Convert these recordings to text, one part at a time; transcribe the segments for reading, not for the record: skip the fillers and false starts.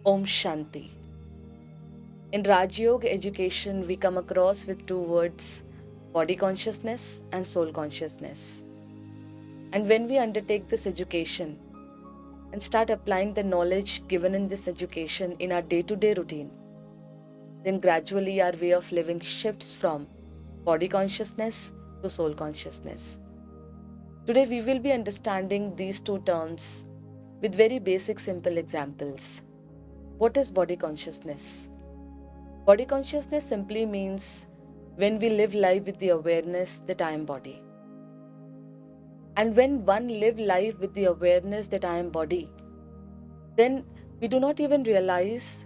Om Shanti. In Raj Yoga education, we come across with two words, body consciousness and soul consciousness. And when we undertake this education and start applying the knowledge given in this education in our day-to-day routine, then gradually our way of living shifts from body consciousness to soul consciousness. Today we will be understanding these two terms with very basic simple examples. What is body consciousness? Body consciousness simply means when we live life with the awareness that I am body. And when one live life with the awareness that I am body, then we do not even realize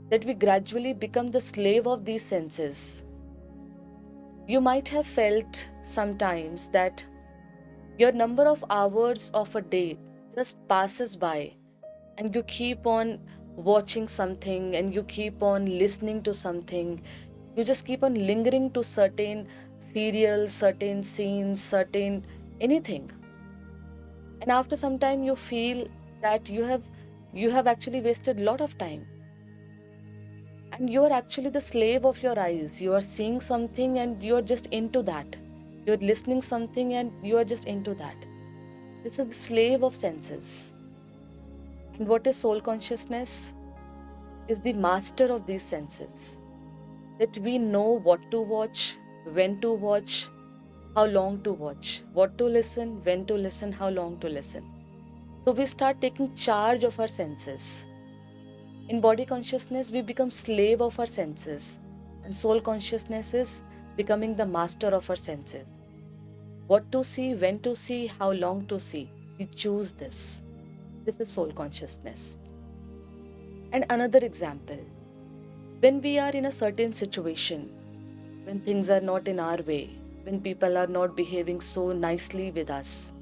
that we gradually become the slave of these senses. You might have felt sometimes that your number of hours of a day just passes by and you keep on watching something and you keep on listening to something. You just keep on lingering to certain serials, certain scenes, certain anything. And after some time you feel that you have actually wasted a lot of time. And you are actually the slave of your eyes. You are seeing something and you are just into that. You are listening something and you are just into that. This is the slave of senses. And what is soul consciousness? Is the master of these senses. That we know what to watch, when to watch, how long to watch, what to listen, when to listen, how long to listen. So we start taking charge of our senses. In body consciousness, we become slave of our senses. And soul consciousness is becoming the master of our senses. What to see, when to see, how long to see. We choose this. This is soul consciousness. And another example. When we are in a certain situation, when things are not in our way, when people are not behaving so nicely with us,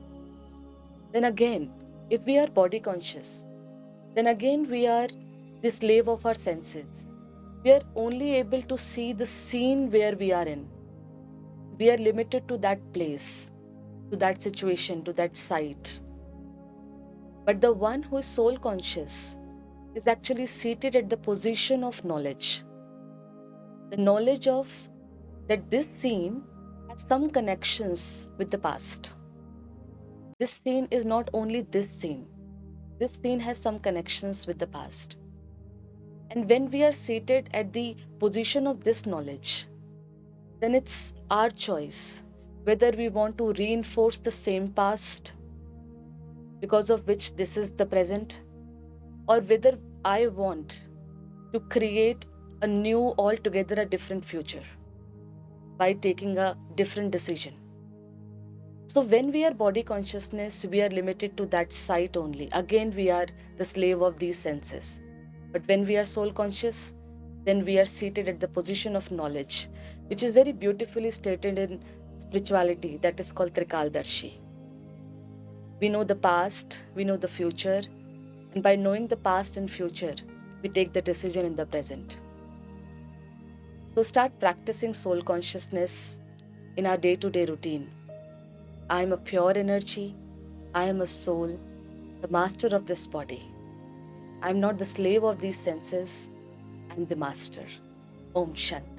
then again, if we are body conscious, then again we are the slave of our senses. We are only able to see the scene where we are in. We are limited to that place, to that situation, to that site. But the one who is soul conscious is actually seated at the position of knowledge. The knowledge of that this scene has some connections with the past. This scene is not only this scene. This scene has some connections with the past. And when we are seated at the position of this knowledge, then it's our choice whether we want to reinforce the same past because of which this is the present, or whether I want to create a new, altogether a different future by taking a different decision. So when we are body consciousness, we are limited to that sight only. Again, we are the slave of these senses. But when we are soul conscious, then we are seated at the position of knowledge, which is very beautifully stated in spirituality, that is called Trikaldarshi. We know the past, we know the future, and by knowing the past and future, we take the decision in the present. So start practicing soul consciousness in our day-to-day routine. I am a pure energy, I am a soul, the master of this body. I am not the slave of these senses, I am the master. Om Shanti.